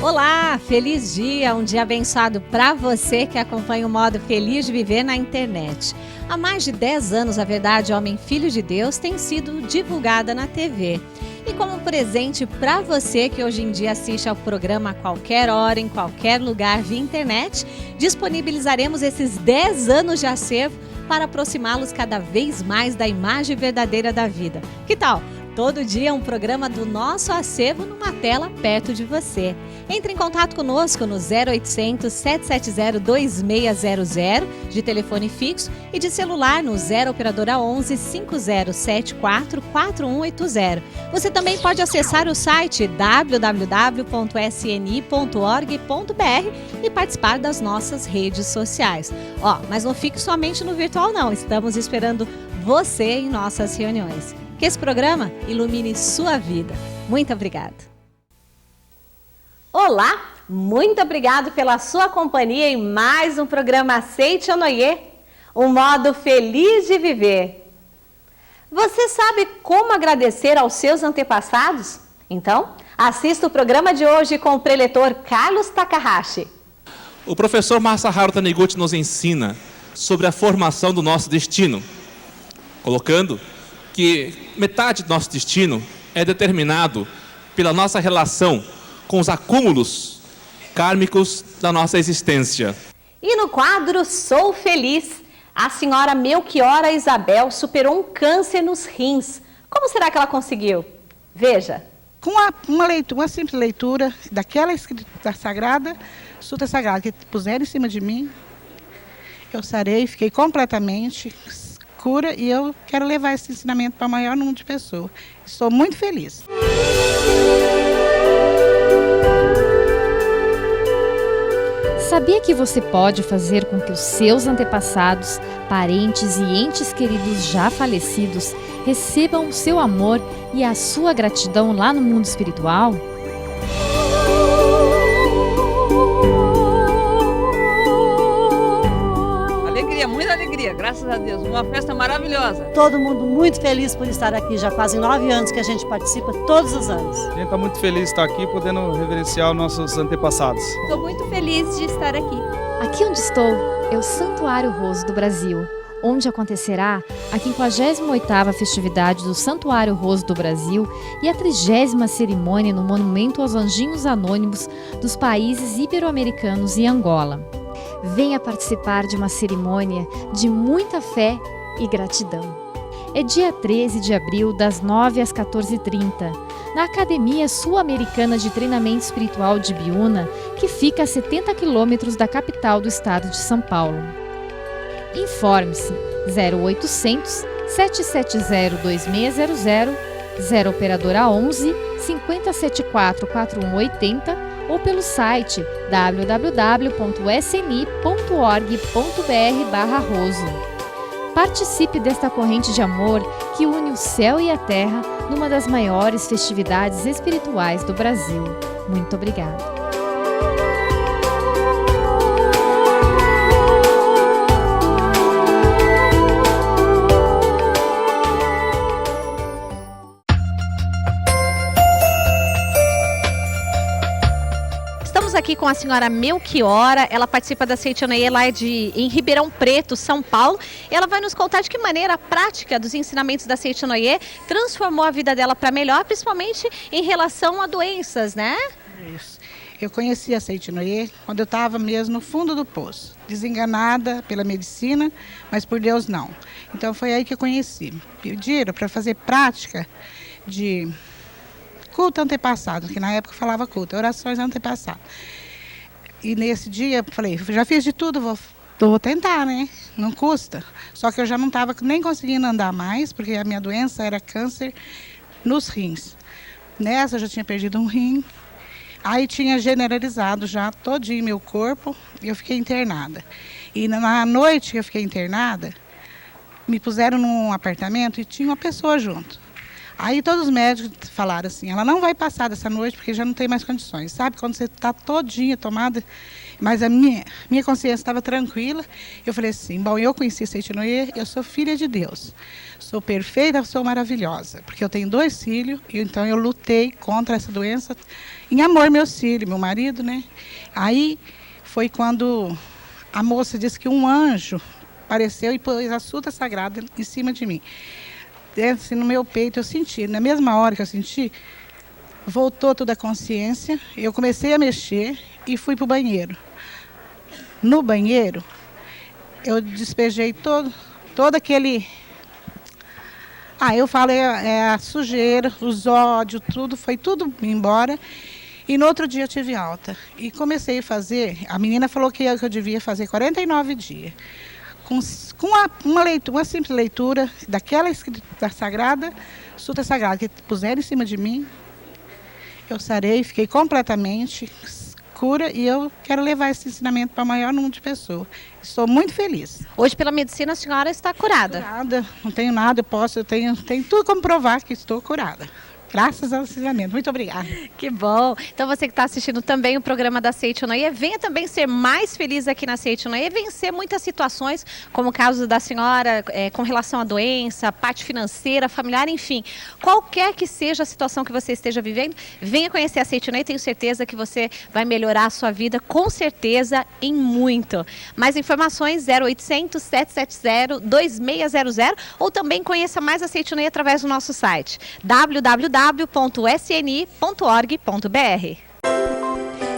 Olá, feliz dia, um dia abençoado para você que acompanha o modo Feliz de Viver na internet. Há mais de 10 anos, a Verdade Homem Filho de Deus tem sido divulgada na TV. E como presente para você que hoje em dia assiste ao programa a qualquer hora, em qualquer lugar via internet, disponibilizaremos esses 10 anos de acervo para aproximá-los cada vez mais da imagem verdadeira da vida. Que tal? Todo dia um programa do nosso acervo numa tela perto de você. Entre em contato conosco no 0800 770 2600 de telefone fixo e de celular no 0 operadora 11 5074 4180. Você também pode acessar o site www.sni.org.br e participar das nossas redes sociais. Mas não fique somente no virtual não, estamos esperando você em nossas reuniões. Que esse programa ilumine sua vida. Muito obrigada. Olá, muito obrigado pela sua companhia em mais um programa Aceite ou Noie, um modo feliz de viver. Você sabe como agradecer aos seus antepassados? Então, assista o programa de hoje com o preletor Carlos Takahashi. O professor Masaharu Taniguchi nos ensina sobre a formação do nosso destino, colocando que metade do nosso destino é determinado pela nossa relação com os acúmulos kármicos da nossa existência. E no quadro Sou Feliz, a senhora Melchiora Isabel superou um câncer nos rins. Como será que ela conseguiu? Veja. Com uma simples leitura daquela escrita sagrada, Sutra Sagrada, que puseram em cima de mim, eu sarei, fiquei completamente cura e eu quero levar esse ensinamento para o maior número de pessoas. Estou muito feliz. Sabia que você pode fazer com que os seus antepassados, parentes e entes queridos já falecidos recebam o seu amor e a sua gratidão lá no mundo espiritual? Muita alegria, graças a Deus, uma festa maravilhosa. Todo mundo muito feliz por estar aqui, já fazem 9 anos que a gente participa todos os anos. A gente está muito feliz de estar aqui, podendo reverenciar os nossos antepassados. Estou muito feliz de estar aqui. Aqui onde estou é o Santuário Roso do Brasil, onde acontecerá a 58ª festividade do Santuário Roso do Brasil e a 30ª cerimônia no Monumento aos Anjinhos Anônimos dos países ibero-americanos e Angola. Venha participar de uma cerimônia de muita fé e gratidão. É dia 13 de abril, das 9 às 14h30, na Academia Sul-Americana de Treinamento Espiritual de Biúna, que fica a 70 quilômetros da capital do estado de São Paulo. Informe-se 0800 770 2600, 0 operadora 11 5074 4180 ou pelo site www.sni.org.br/roso. Participe desta corrente de amor que une o céu e a terra numa das maiores festividades espirituais do Brasil. Muito obrigada. Aqui com a senhora Melchiora, ela participa da Aceite ou Noie lá em Ribeirão Preto, São Paulo. Ela vai nos contar de que maneira a prática dos ensinamentos da Aceite ou Noie transformou a vida dela para melhor, principalmente em relação a doenças, né? Isso. Eu conheci a Aceite ou Noie quando eu estava mesmo no fundo do poço, desenganada pela medicina, mas por Deus não. Então foi aí que eu conheci. Pediram para fazer prática de culto antepassado, que na época falava culto, orações antepassado. E nesse dia eu falei, já fiz de tudo, vou tentar, né? Não custa. Só que eu já não estava nem conseguindo andar mais, porque a minha doença era câncer nos rins. Nessa eu já tinha perdido um rim, aí tinha generalizado já todinho meu corpo e eu fiquei internada. E na noite que eu fiquei internada, me puseram num apartamento e tinha uma pessoa junto. Aí todos os médicos falaram assim, ela não vai passar dessa noite porque já não tem mais condições. Sabe, quando você está todinha tomada, mas a minha consciência estava tranquila. Eu falei assim, bom, eu conheci Seite Noé, eu sou filha de Deus. Sou perfeita, sou maravilhosa. Porque eu tenho 2 filhos, e então eu lutei contra essa doença. Em amor, meus filhos, meu marido, né? Aí foi quando a moça disse que um anjo apareceu e pôs a suta sagrada em cima de mim. Assim, no meu peito eu senti, na mesma hora que eu senti, voltou toda a consciência, eu comecei a mexer e fui para o banheiro. No banheiro, eu despejei todo aquele... eu falo, a sujeira, os ódios, foi tudo embora. E no outro dia eu tive alta. E comecei a fazer, a menina falou que eu devia fazer 49 dias. Com uma simples leitura daquela escrita sagrada, suta sagrada, que puseram em cima de mim, eu sarei, fiquei completamente cura e eu quero levar esse ensinamento para o maior número de pessoas. Estou muito feliz. Hoje, pela medicina, a senhora está curada? Curada, não tenho nada, eu tenho tudo como provar que estou curada. Graças ao ensinamento. Muito obrigada. Que bom. Então você que está assistindo também o programa da Seite Noé, venha também ser mais feliz aqui na Seite Noé, vencer muitas situações, como o caso da senhora com relação à doença, parte financeira, familiar, enfim. Qualquer que seja a situação que você esteja vivendo, venha conhecer a Seite Noé, tenho certeza que você vai melhorar a sua vida, com certeza, em muito. Mais informações, 0800 770 2600, ou também conheça mais a Seite Noé através do nosso site, www.sni.org.br.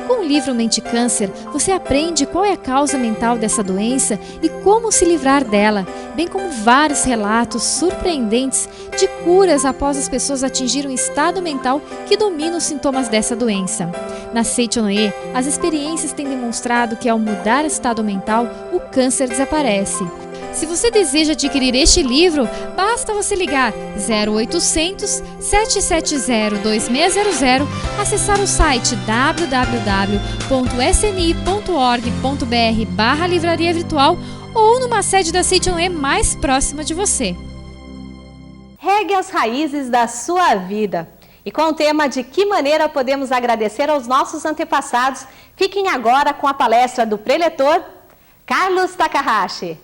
Com o livro Mente Câncer, você aprende qual é a causa mental dessa doença e como se livrar dela, bem como vários relatos surpreendentes de curas após as pessoas atingirem um estado mental que domina os sintomas dessa doença. Na Seite Noé, as experiências têm demonstrado que ao mudar o estado mental, o câncer desaparece. Se você deseja adquirir este livro, basta você ligar 0800 770 2600, acessar o site www.sni.org.br/livraria virtual ou numa sede da Seite Noé mais próxima de você. Regue as raízes da sua vida. E com o tema de que maneira podemos agradecer aos nossos antepassados, fiquem agora com a palestra do preletor Carlos Takahashi.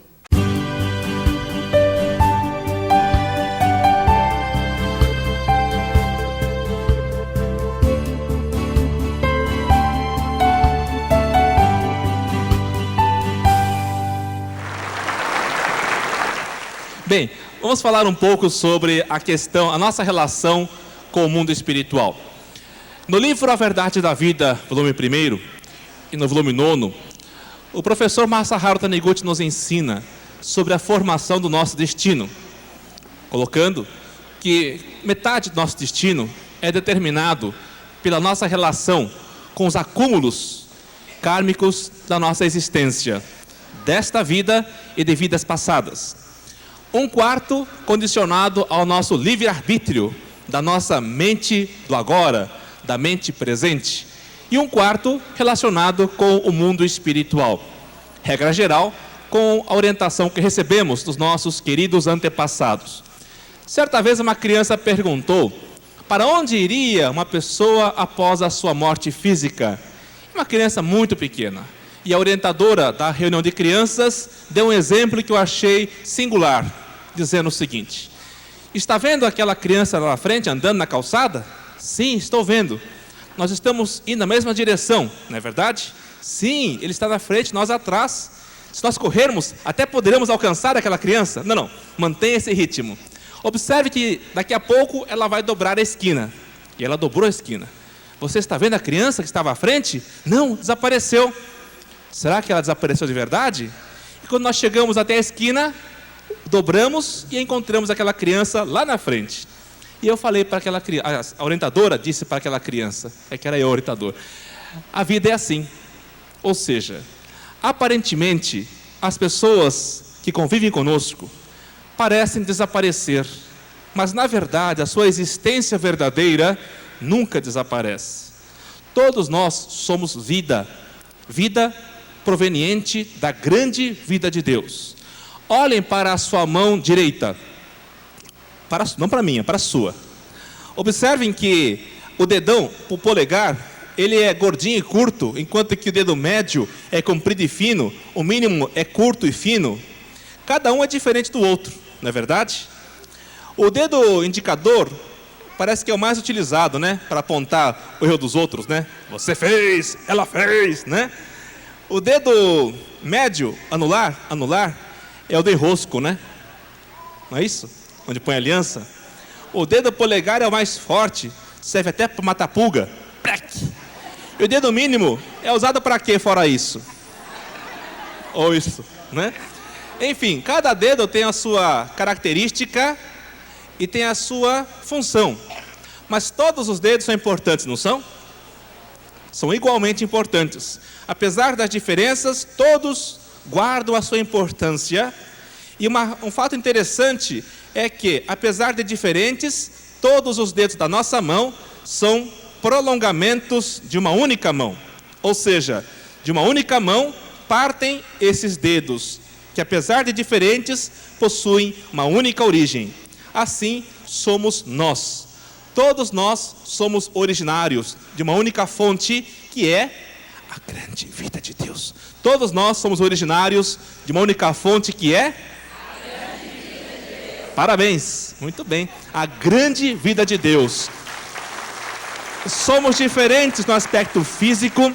Bem, vamos falar um pouco sobre a nossa relação com o mundo espiritual. No livro A Verdade da Vida, volume 1 e no volume 9, o professor Masaharu Taniguchi nos ensina sobre a formação do nosso destino, colocando que metade do nosso destino é determinado pela nossa relação com os acúmulos kármicos da nossa existência, desta vida e de vidas passadas. 1/4 condicionado ao nosso livre-arbítrio, da nossa mente do agora, da mente presente. E 1/4 relacionado com o mundo espiritual. Regra geral, com a orientação que recebemos dos nossos queridos antepassados. Certa vez uma criança perguntou: para onde iria uma pessoa após a sua morte física? Uma criança muito pequena. E a orientadora da reunião de crianças deu um exemplo que eu achei singular, dizendo o seguinte: está vendo aquela criança lá na frente andando na calçada? Sim, estou vendo. Nós estamos indo na mesma direção, não é verdade? Sim, ele está na frente, nós atrás. Se nós corrermos, até poderemos alcançar aquela criança. Não, mantenha esse ritmo. Observe que daqui a pouco ela vai dobrar a esquina. E ela dobrou a esquina. Você está vendo a criança que estava à frente? Não, desapareceu. Será que ela desapareceu de verdade? E quando nós chegamos até a esquina, dobramos e encontramos aquela criança lá na frente. E eu falei para aquela criança, a orientadora disse para aquela criança, que era eu o orientador: a vida é assim. Ou seja, aparentemente, as pessoas que convivem conosco parecem desaparecer, mas na verdade a sua existência verdadeira nunca desaparece. Todos nós somos vida, vida proveniente da grande vida de Deus. Olhem para a sua mão direita, não para a minha, para a sua. Observem que o dedão, o polegar, ele é gordinho e curto, enquanto que o dedo médio é comprido e fino, o mínimo é curto e fino. Cada um é diferente do outro, não é verdade? O dedo indicador parece que é o mais utilizado, né? Para apontar o erro dos outros, né? Você fez, ela fez, né? O dedo médio, anular, é o de enrosco, né? Não é isso? Onde põe a aliança. O dedo polegar é o mais forte, serve até para matar pulga. E o dedo mínimo é usado para quê fora isso? Ou isso, né? Enfim, cada dedo tem a sua característica e tem a sua função. Mas todos os dedos são importantes, não são? São igualmente importantes. Apesar das diferenças, todos guardam a sua importância. E um fato interessante é que, apesar de diferentes, todos os dedos da nossa mão são prolongamentos de uma única mão. Ou seja, de uma única mão partem esses dedos, que apesar de diferentes, possuem uma única origem. Assim somos nós. Todos nós somos originários de uma única fonte, que é a grande vida de Deus. Todos nós somos originários de uma única fonte, que é a grande vida de Deus. Parabéns, muito bem. A grande vida de Deus. Somos diferentes no aspecto físico,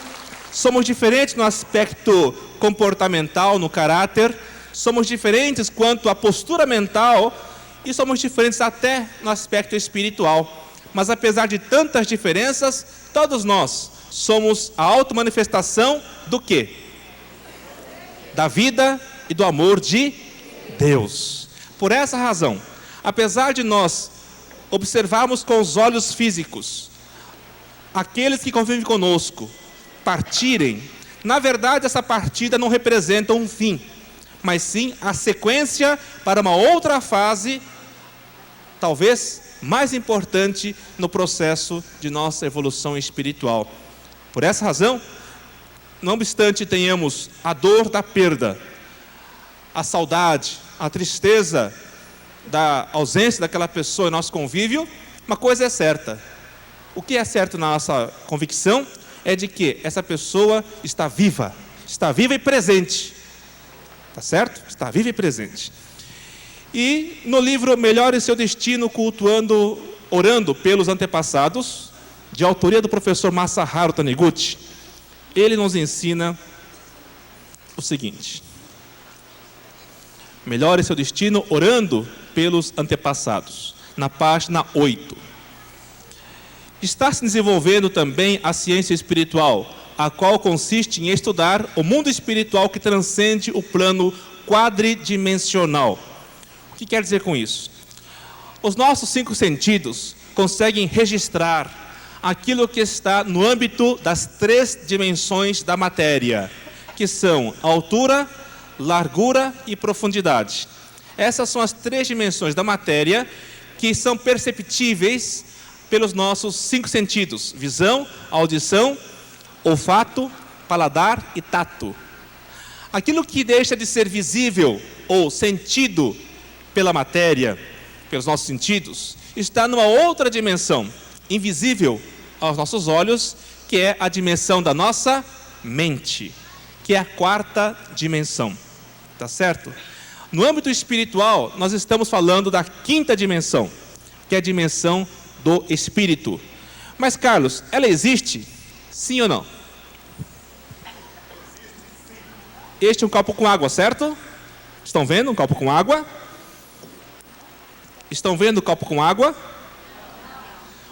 somos diferentes no aspecto comportamental, no caráter, somos diferentes quanto à postura mental e somos diferentes até no aspecto espiritual. Mas apesar de tantas diferenças, todos nós somos a automanifestação do quê? Da vida e do amor de Deus. Por essa razão, apesar de nós observarmos com os olhos físicos aqueles que convivem conosco partirem, na verdade essa partida não representa um fim, mas sim a sequência para uma outra fase, talvez mais importante no processo de nossa evolução espiritual. Por essa razão, não obstante tenhamos a dor da perda, a saudade, a tristeza da ausência daquela pessoa em nosso convívio, uma coisa é certa. O que é certo na nossa convicção é de que essa pessoa está viva e presente. Tá certo? Está viva e presente. E no livro Melhore Seu Destino, orando pelos antepassados, de autoria do professor Masaharu Taniguchi, ele nos ensina o seguinte: melhore seu destino orando pelos antepassados, na página 8. Está se desenvolvendo também a ciência espiritual, a qual consiste em estudar o mundo espiritual que transcende o plano quadridimensional. O que quer dizer com isso? Os nossos 5 sentidos conseguem registrar aquilo que está no âmbito das 3 dimensões da matéria, que são altura, largura e profundidade. Essas são as 3 dimensões da matéria que são perceptíveis pelos nossos 5 sentidos: visão, audição, olfato, paladar e tato. Aquilo que deixa de ser visível ou sentido pela matéria, pelos nossos sentidos, está numa outra dimensão, invisível aos nossos olhos, que é a dimensão da nossa mente, que é a 4ª dimensão. Tá certo? No âmbito espiritual, nós estamos falando da 5ª dimensão, que é a dimensão do espírito. Mas, Carlos, ela existe? Sim ou não? Este é um copo com água, certo? Estão vendo um copo com água? Estão vendo o copo com água?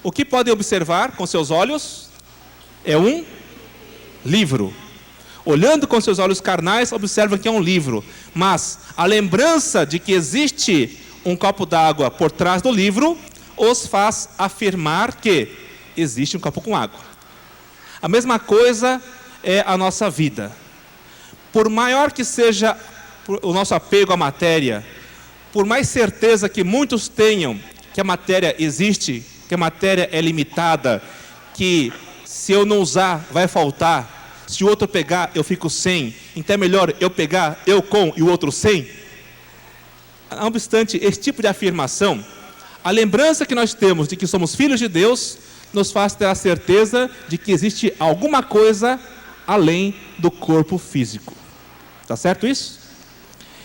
O que podem observar com seus olhos? É um livro. Olhando com seus olhos carnais, observam que é um livro. Mas a lembrança de que existe um copo d'água por trás do livro os faz afirmar que existe um copo com água. A mesma coisa é a nossa vida. Por maior que seja o nosso apego à matéria, por mais certeza que muitos tenham que a matéria existe, que a matéria é limitada, que se eu não usar vai faltar, se o outro pegar eu fico sem, então é melhor eu pegar, eu com e o outro sem. Não obstante esse tipo de afirmação, A lembrança que nós temos de que somos filhos de Deus nos faz ter a certeza de que existe alguma coisa além do corpo físico. Tá certo isso?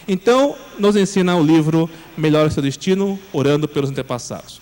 Então, nos ensina o livro Melhore Seu Destino, Orando pelos Antepassados.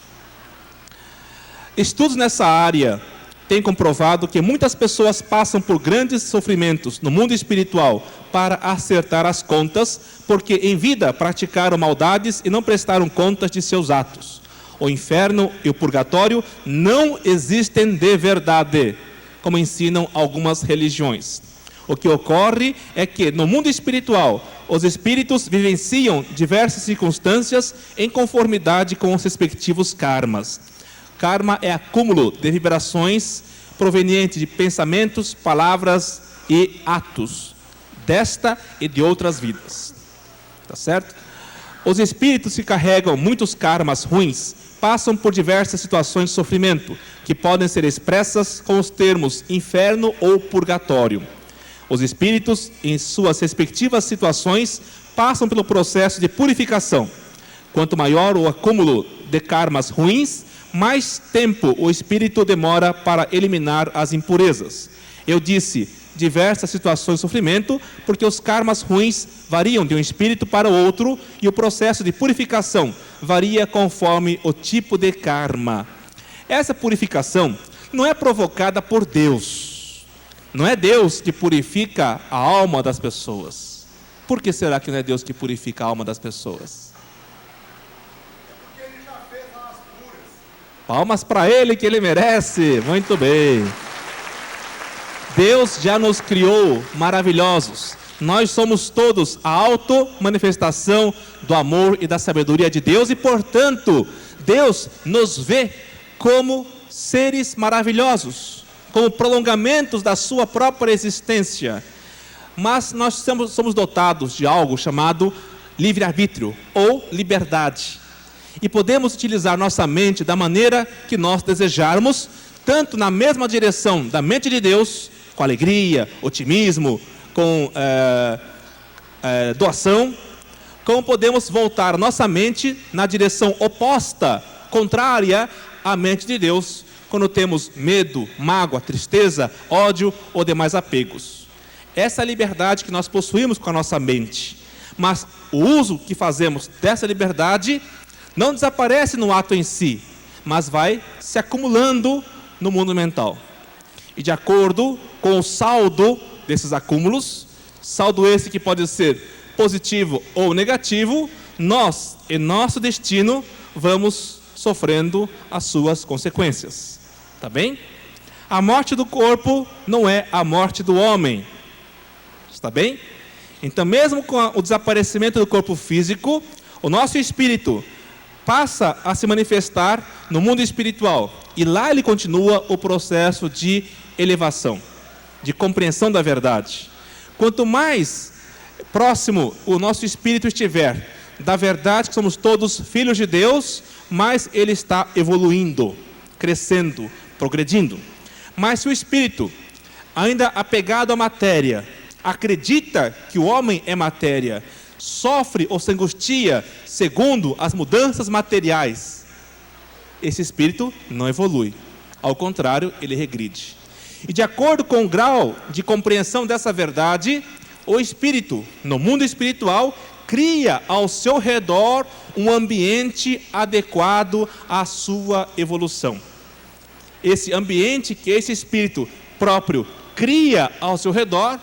Estudos nessa área têm comprovado que muitas pessoas passam por grandes sofrimentos no mundo espiritual para acertar as contas, porque em vida praticaram maldades e não prestaram contas de seus atos. O inferno e o purgatório não existem de verdade, como ensinam algumas religiões. O que ocorre é que no mundo espiritual, os espíritos vivenciam diversas circunstâncias em conformidade com os respectivos karmas. Karma é acúmulo de vibrações provenientes de pensamentos, palavras e atos desta e de outras vidas. Tá certo? Os espíritos que carregam muitos karmas ruins passam por diversas situações de sofrimento, que podem ser expressas com os termos inferno ou purgatório. Os espíritos, em suas respectivas situações, passam pelo processo de purificação. Quanto maior o acúmulo de karmas ruins, mais tempo o espírito demora para eliminar as impurezas. Eu disse diversas situações de sofrimento, porque os karmas ruins variam de um espírito para o outro e o processo de purificação varia conforme o tipo de karma. Essa purificação não é provocada por Deus. Não é Deus que purifica a alma das pessoas. Por que será que não é Deus que purifica a alma das pessoas? Palmas para Ele, que Ele merece. Muito bem. Deus já nos criou maravilhosos. Nós somos todos a auto-manifestação do amor e da sabedoria de Deus e, portanto, Deus nos vê como seres maravilhosos, como prolongamentos da sua própria existência. Mas nós somos dotados de algo chamado livre-arbítrio ou liberdade. E podemos utilizar nossa mente da maneira que nós desejarmos, tanto na mesma direção da mente de Deus, com alegria, otimismo, com doação, como podemos voltar nossa mente na direção oposta, contrária à mente de Deus, quando temos medo, mágoa, tristeza, ódio ou demais apegos. Essa é a liberdade que nós possuímos com a nossa mente. Mas o uso que fazemos dessa liberdade não desaparece no ato em si, mas vai se acumulando no mundo mental. E de acordo com o saldo desses acúmulos, saldo esse que pode ser positivo ou negativo, nós, em nosso destino, vamos sofrendo as suas consequências. Tá bem? A morte do corpo não é a morte do homem. Está bem? Então, mesmo com o desaparecimento do corpo físico, o nosso espírito passa a se manifestar no mundo espiritual. E lá ele continua o processo de elevação, de compreensão da verdade. Quanto mais próximo o nosso espírito estiver da verdade, que somos todos filhos de Deus, mais ele está evoluindo, crescendo, progredindo. Mas se o espírito, ainda apegado à matéria, acredita que o homem é matéria, sofre ou se angustia segundo as mudanças materiais, esse espírito não evolui. Ao contrário, ele regride. E de acordo com o grau de compreensão dessa verdade, o espírito, no mundo espiritual, cria ao seu redor um ambiente adequado à sua evolução. Esse ambiente que esse espírito próprio cria ao seu redor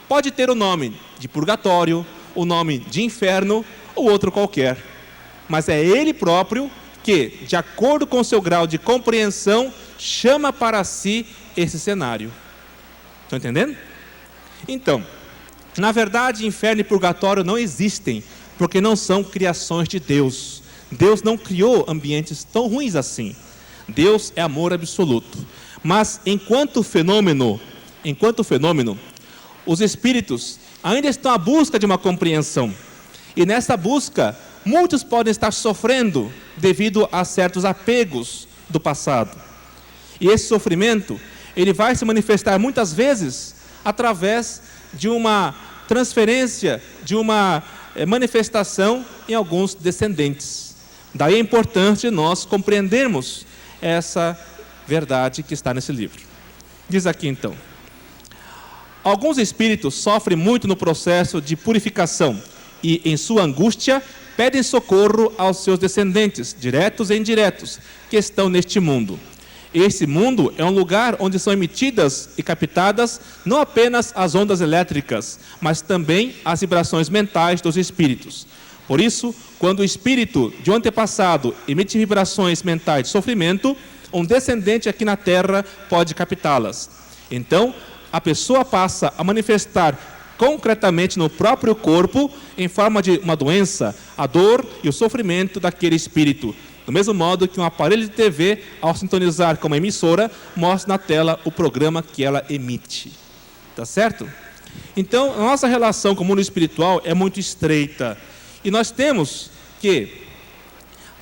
pode ter o nome de purgatório, o nome de inferno ou outro qualquer. Mas é ele próprio que, de acordo com o seu grau de compreensão, chama para si esse cenário. Estão entendendo? Então, na verdade, inferno e purgatório não existem, porque não são criações de Deus. Deus não criou ambientes tão ruins assim. Deus é amor absoluto. Mas enquanto fenômeno, os espíritos ainda estão à busca de uma compreensão. E nessa busca, muitos podem estar sofrendo devido a certos apegos do passado. E esse sofrimento, ele vai se manifestar muitas vezes através de uma transferência, de uma manifestação em alguns descendentes. Daí é importante nós compreendermos essa verdade que está nesse livro. Diz aqui então: alguns espíritos sofrem muito no processo de purificação e, em sua angústia, pedem socorro aos seus descendentes, diretos e indiretos, que estão neste mundo. Esse mundo é um lugar onde são emitidas e captadas não apenas as ondas elétricas, mas também as vibrações mentais dos espíritos. Por isso, quando o espírito de um antepassado emite vibrações mentais de sofrimento, um descendente aqui na Terra pode captá-las. Então, a pessoa passa a manifestar concretamente no próprio corpo, em forma de uma doença, a dor e o sofrimento daquele espírito. Do mesmo modo que um aparelho de TV, ao sintonizar com uma emissora, mostra na tela o programa que ela emite. Tá certo? Então, a nossa relação com o mundo espiritual é muito estreita. E nós temos que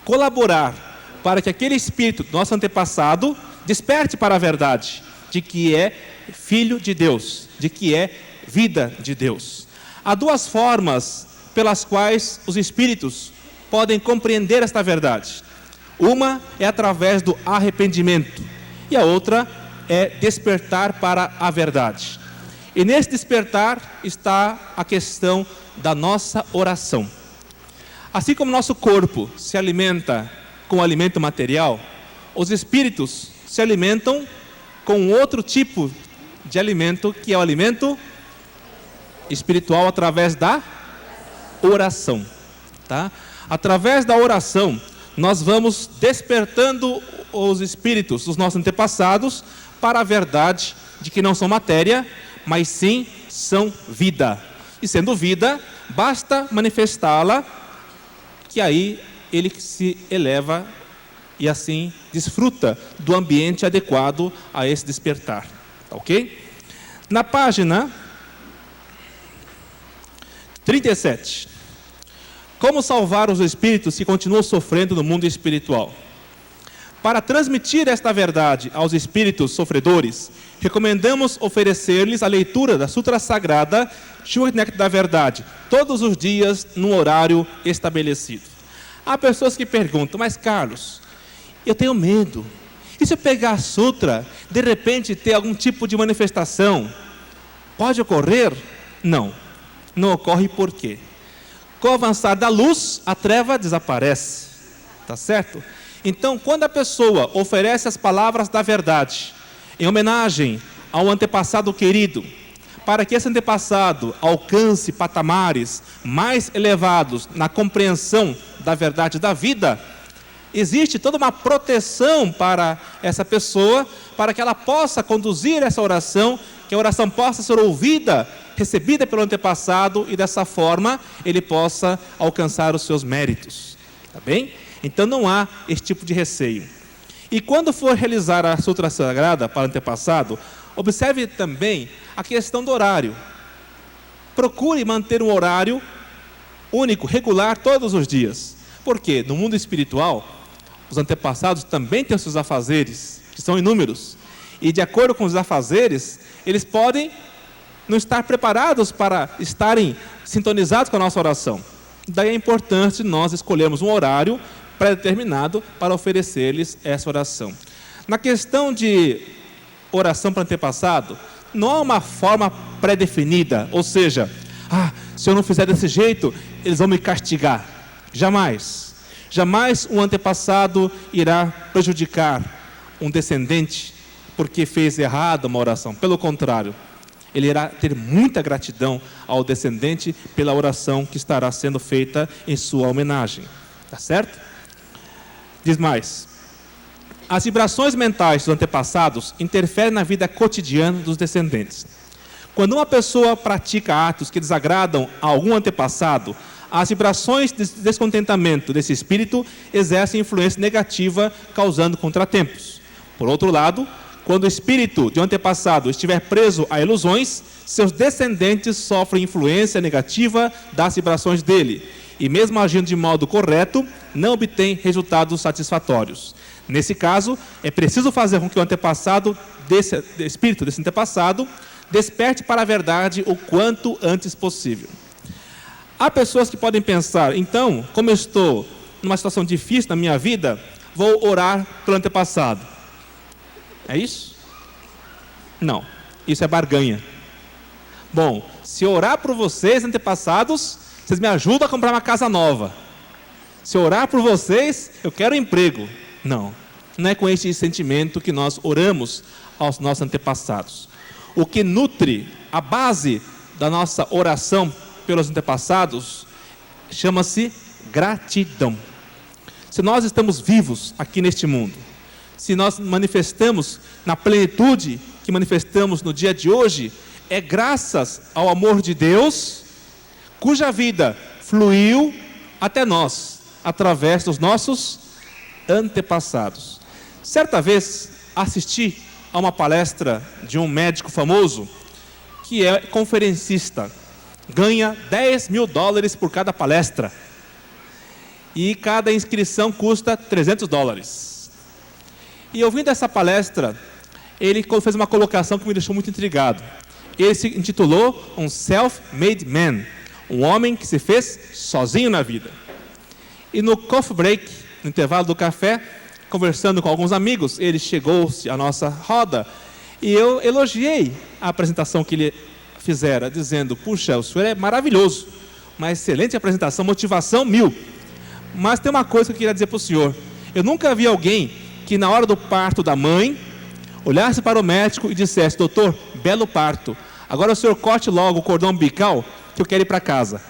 colaborar para que aquele espírito do nosso antepassado desperte para a verdade de que é filho de Deus, de que é vida de Deus. Há duas formas pelas quais os espíritos podem compreender esta verdade. Uma é através do arrependimento e a outra é despertar para a verdade. E nesse despertar está a questão da nossa oração. Assim como nosso corpo se alimenta com alimento material, os espíritos se alimentam com outro tipo de alimento, que é o alimento espiritual, através da oração. Tá? Através da oração, nós vamos despertando os espíritos dos nossos antepassados para a verdade de que não são matéria, mas sim são vida. E sendo vida, basta manifestá-la, que aí ele se eleva e assim desfruta do ambiente adequado a esse despertar. Ok? Na página 37. Como salvar os espíritos que continuam sofrendo no mundo espiritual? Para transmitir esta verdade aos espíritos sofredores, recomendamos oferecer-lhes a leitura da Sutra Sagrada Shurnek da Verdade, todos os dias, num horário estabelecido. Há pessoas que perguntam: mas Carlos, eu tenho medo. E se eu pegar a Sutra, de repente ter algum tipo de manifestação? Pode ocorrer? Não. Não ocorre por quê? Com o avançar da luz, a treva desaparece. Tá certo? Então, quando a pessoa oferece as palavras da verdade, em homenagem ao antepassado querido, para que esse antepassado alcance patamares mais elevados na compreensão da verdade da vida, existe toda uma proteção para essa pessoa, para que ela possa conduzir essa oração, que a oração possa ser ouvida, recebida pelo antepassado, e dessa forma ele possa alcançar os seus méritos. Tá bem? Então não há esse tipo de receio. E quando for realizar a Sutra Sagrada para o antepassado, observe também a questão do horário. Procure manter um horário único, regular, todos os dias. Porque no mundo espiritual, os antepassados também têm os seus afazeres, que são inúmeros. E de acordo com os afazeres, eles podem não estar preparados para estarem sintonizados com a nossa oração. Daí é importante nós escolhermos um horário pré-determinado para oferecer-lhes essa oração. Na questão de oração para o antepassado, não há uma forma pré-definida, ou seja, se eu não fizer desse jeito, eles vão me castigar. Jamais. Jamais um antepassado irá prejudicar um descendente porque fez errado uma oração. Pelo contrário, ele irá ter muita gratidão ao descendente pela oração que estará sendo feita em sua homenagem. Tá certo? Diz mais: as vibrações mentais dos antepassados interferem na vida cotidiana dos descendentes. Quando uma pessoa pratica atos que desagradam a algum antepassado, as vibrações de descontentamento desse espírito exercem influência negativa, causando contratempos. Por outro lado, quando o espírito de um antepassado estiver preso a ilusões, seus descendentes sofrem influência negativa das vibrações dele, e mesmo agindo de modo correto, não obtém resultados satisfatórios. Nesse caso, é preciso fazer com que o antepassado espírito desse antepassado desperte para a verdade o quanto antes possível. Há pessoas que podem pensar: então, como eu estou numa situação difícil na minha vida, vou orar pelo antepassado. É isso? Não, isso é barganha. Bom, se eu orar por vocês, antepassados, vocês me ajudam a comprar uma casa nova. Se eu orar por vocês, eu quero um emprego. Não, não é com esse sentimento que nós oramos aos nossos antepassados. O que nutre a base da nossa oração pelos antepassados chama-se gratidão. Se nós estamos vivos aqui neste mundo, se nós manifestamos na plenitude que manifestamos no dia de hoje, é graças ao amor de Deus, cuja vida fluiu até nós, através dos nossos antepassados. Certa vez assisti a uma palestra de um médico famoso, que é conferencista, ganha $10 mil por cada palestra, e cada inscrição custa $300. E ouvindo essa palestra, ele fez uma colocação que me deixou muito intrigado. Ele se intitulou um self-made man, um homem que se fez sozinho na vida. E no coffee break, no intervalo do café, conversando com alguns amigos, ele chegou-se à nossa roda e eu elogiei a apresentação que ele fizera, dizendo: puxa, o senhor é maravilhoso, uma excelente apresentação, motivação 1000. Mas tem uma coisa que eu queria dizer para o senhor: eu nunca vi alguém que na hora do parto da mãe olhasse para o médico e dissesse: doutor, belo parto, agora o senhor corte logo o cordão umbilical que eu quero ir para casa.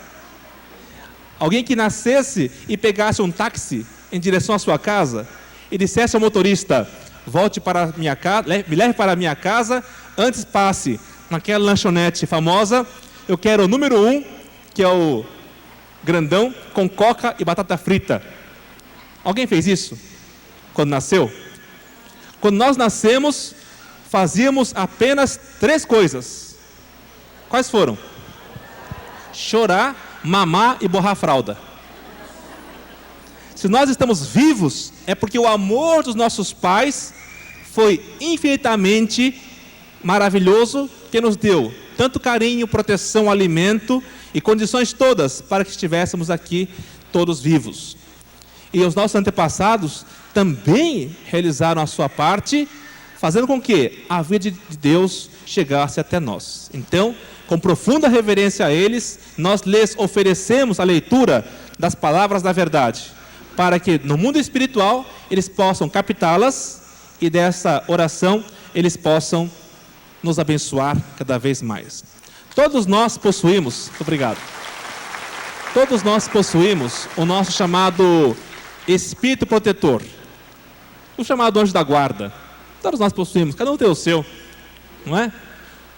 Alguém que nascesse e pegasse um táxi em direção à sua casa e dissesse ao motorista: volte para minha casa, me leve para a minha casa, antes passe naquela lanchonete famosa, eu quero o número 1, que é o grandão, com coca e batata frita. Alguém fez isso quando nasceu? Quando nós nascemos, fazíamos apenas 3 coisas. Quais foram? Chorar, mamar e borrar a fralda. Se nós estamos vivos, é porque o amor dos nossos pais foi infinitamente maravilhoso, que nos deu tanto carinho, proteção, alimento e condições todas para que estivéssemos aqui todos vivos. E os nossos antepassados também realizaram a sua parte, fazendo com que a vida de Deus chegasse até nós. Então, com profunda reverência a eles, nós lhes oferecemos a leitura das palavras da verdade, para que no mundo espiritual eles possam captá-las e dessa oração eles possam nos abençoar cada vez mais. Todos nós possuímos, obrigado, todos nós possuímos o nosso chamado Espírito Protetor, o chamado Anjo da Guarda. Todos nós possuímos, cada um tem o seu, não é?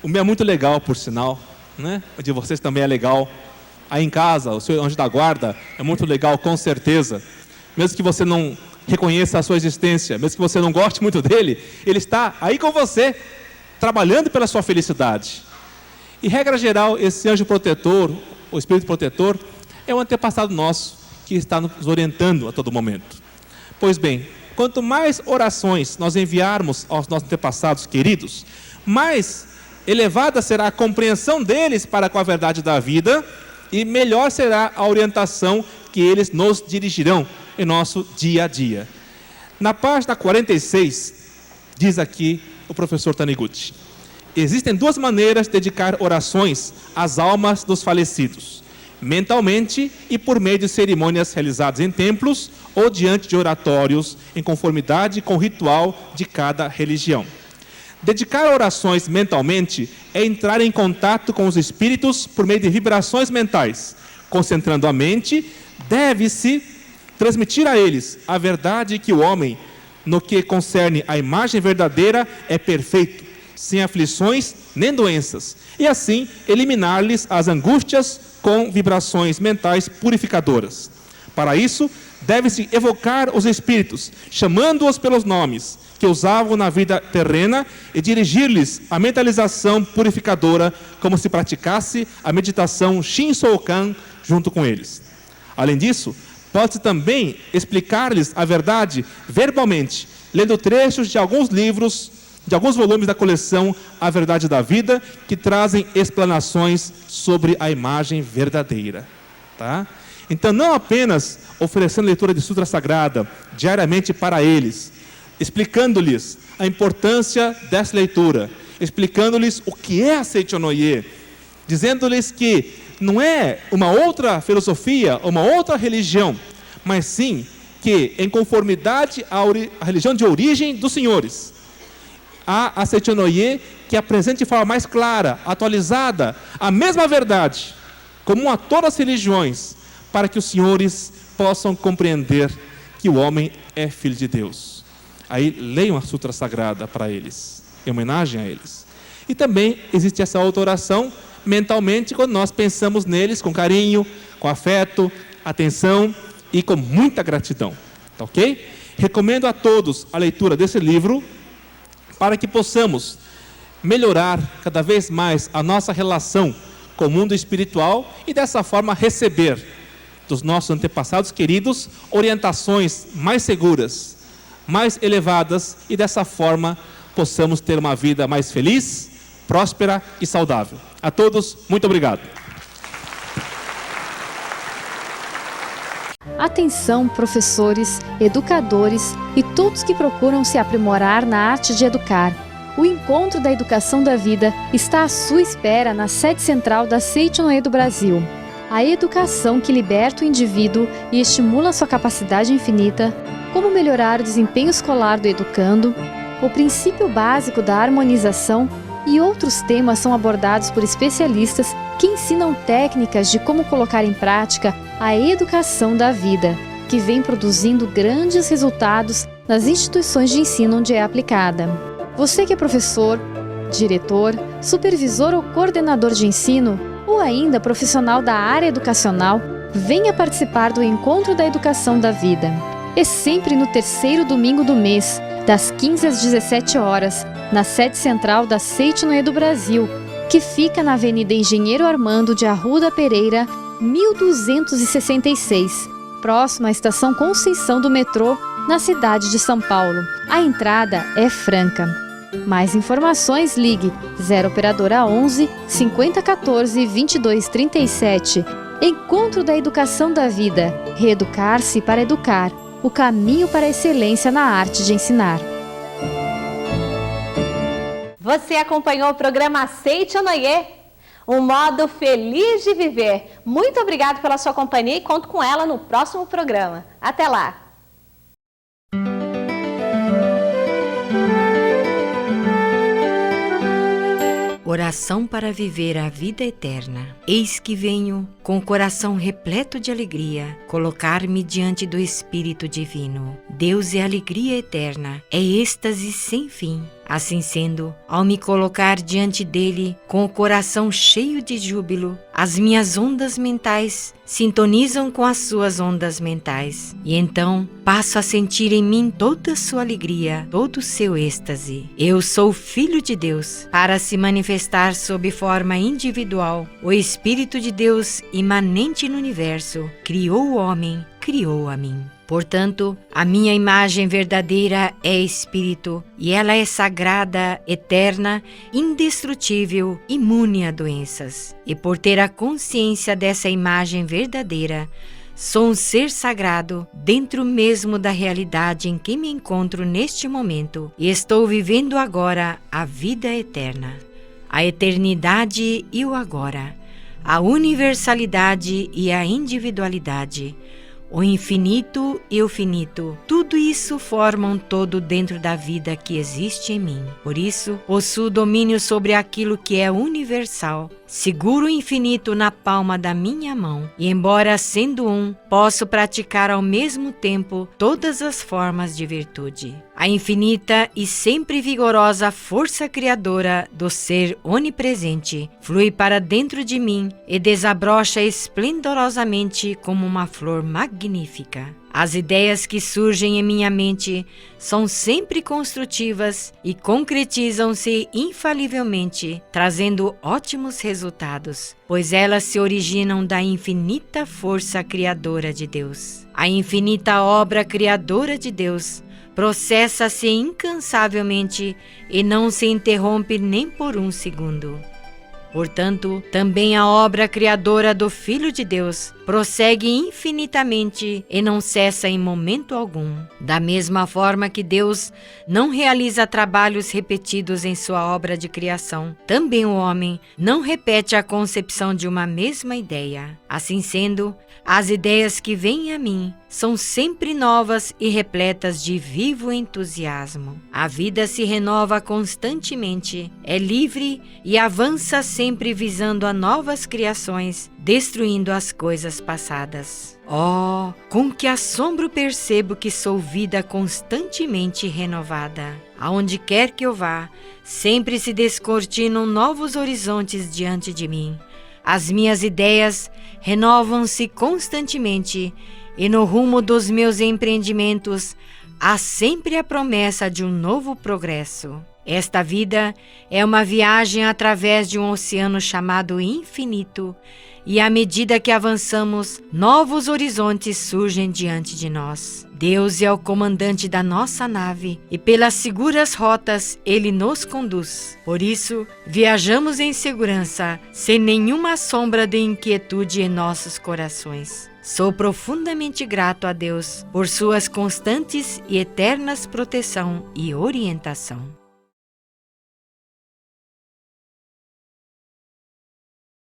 O meu é muito legal, por sinal, né? O de vocês também é legal. Aí em casa, o seu Anjo da Guarda é muito legal, com certeza. Mesmo que você não reconheça a sua existência, mesmo que você não goste muito dele, ele está aí com você, trabalhando pela sua felicidade. E regra geral, esse anjo protetor, o Espírito Protetor, é um antepassado nosso, que está nos orientando a todo momento. Pois bem, quanto mais orações nós enviarmos aos nossos antepassados queridos, mais elevada será a compreensão deles para com a verdade da vida e melhor será a orientação que eles nos dirigirão em nosso dia a dia. Na página 46, diz aqui o professor Taniguchi: existem 2 maneiras de dedicar orações às almas dos falecidos: mentalmente e por meio de cerimônias realizadas em templos ou diante de oratórios, em conformidade com o ritual de cada religião. Dedicar orações mentalmente é entrar em contato com os espíritos por meio de vibrações mentais. Concentrando a mente, deve-se transmitir a eles a verdade que o homem, no que concerne a imagem verdadeira, é perfeito, sem aflições nem doenças, e assim eliminar-lhes as angústias com vibrações mentais purificadoras. Para isso, deve-se evocar os espíritos, chamando-os pelos nomes que usavam na vida terrena e dirigir-lhes a mentalização purificadora, como se praticasse a meditação Shin-Sokan junto com eles. Além disso, pode-se também explicar-lhes a verdade verbalmente, lendo trechos de alguns livros, de alguns volumes da coleção A Verdade da Vida, que trazem explanações sobre a imagem verdadeira. Tá? Então, não apenas oferecendo leitura de Sutra Sagrada diariamente para eles, explicando-lhes a importância dessa leitura, explicando-lhes o que é a Seichonoye, dizendo-lhes que não é uma outra filosofia, uma outra religião, mas sim que, em conformidade à religião de origem dos senhores, há a Seichonoye que apresenta de forma mais clara, atualizada, a mesma verdade, comum a todas as religiões, para que os senhores possam compreender que o homem é filho de Deus. Aí leiam a Sutra Sagrada para eles, em homenagem a eles. E também existe essa outra oração mentalmente, quando nós pensamos neles com carinho, com afeto, atenção e com muita gratidão. Tá ok? Recomendo a todos a leitura desse livro para que possamos melhorar cada vez mais a nossa relação com o mundo espiritual e dessa forma receber dos nossos antepassados queridos orientações mais seguras, mais elevadas e dessa forma possamos ter uma vida mais feliz, próspera e saudável. A todos, muito obrigado. Atenção, professores, educadores e todos que procuram se aprimorar na arte de educar. O Encontro da Educação da Vida está à sua espera na sede central da Seichonoye do Brasil. A educação que liberta o indivíduo e estimula sua capacidade infinita, como melhorar o desempenho escolar do educando, o princípio básico da harmonização e outros temas são abordados por especialistas que ensinam técnicas de como colocar em prática a educação da vida, que vem produzindo grandes resultados nas instituições de ensino onde é aplicada. Você que é professor, diretor, supervisor ou coordenador de ensino, ou ainda profissional da área educacional, venha participar do Encontro da Educação da Vida. É sempre no terceiro domingo do mês, das 15 às 17 horas, na sede central da Seichonoye do Brasil, que fica na Avenida Engenheiro Armando de Arruda Pereira, 1266, próximo à Estação Conceição do metrô, na cidade de São Paulo. A entrada é franca. Mais informações, ligue 0 operadora 11 5014 2237. Encontro da Educação da Vida. Reeducar-se para educar. O caminho para a excelência na arte de ensinar. Você acompanhou o programa Seichonoye, um modo feliz de viver. Muito obrigado pela sua companhia e conto com ela no próximo programa. Até lá! Oração para viver a vida eterna. Eis que venho, com o coração repleto de alegria, colocar-me diante do Espírito Divino. Deus é alegria eterna, é êxtase sem fim. Assim sendo, ao me colocar diante dele, com o coração cheio de júbilo, as minhas ondas mentais sintonizam com as suas ondas mentais. E então, passo a sentir em mim toda a sua alegria, todo o seu êxtase. Eu sou filho de Deus. Para se manifestar sob forma individual, o Espírito de Deus, imanente no universo, criou o homem, criou a mim. Portanto, a minha imagem verdadeira é Espírito, e ela é sagrada, eterna, indestrutível, imune a doenças. E por ter a consciência dessa imagem verdadeira, sou um ser sagrado dentro mesmo da realidade em que me encontro neste momento, e estou vivendo agora a vida eterna, a eternidade e o agora, a universalidade e a individualidade, o infinito e o finito, tudo isso forma um todo dentro da vida que existe em mim. Por isso, possuo domínio sobre aquilo que é universal. Seguro o infinito na palma da minha mão, e embora sendo um, posso praticar ao mesmo tempo todas as formas de virtude. A infinita e sempre vigorosa força criadora do ser onipresente flui para dentro de mim e desabrocha esplendorosamente como uma flor magnífica. As ideias que surgem em minha mente são sempre construtivas e concretizam-se infalivelmente, trazendo ótimos resultados, pois elas se originam da infinita força criadora de Deus. A infinita obra criadora de Deus processa-se incansavelmente e não se interrompe nem por um segundo. Portanto, também a obra criadora do Filho de Deus prossegue infinitamente e não cessa em momento algum. Da mesma forma que Deus não realiza trabalhos repetidos em sua obra de criação, também o homem não repete a concepção de uma mesma ideia. Assim sendo, as ideias que vêm a mim são sempre novas e repletas de vivo entusiasmo. A vida se renova constantemente, é livre e avança sempre visando a novas criações, destruindo as coisas passadas. Oh, com que assombro percebo que sou vida constantemente renovada. Aonde quer que eu vá, sempre se descortinam novos horizontes diante de mim. As minhas ideias renovam-se constantemente e no rumo dos meus empreendimentos há sempre a promessa de um novo progresso. Esta vida é uma viagem através de um oceano chamado infinito, e à medida que avançamos, novos horizontes surgem diante de nós. Deus é o comandante da nossa nave e pelas seguras rotas Ele nos conduz. Por isso, viajamos em segurança, sem nenhuma sombra de inquietude em nossos corações. Sou profundamente grato a Deus por suas constantes e eternas proteção e orientação.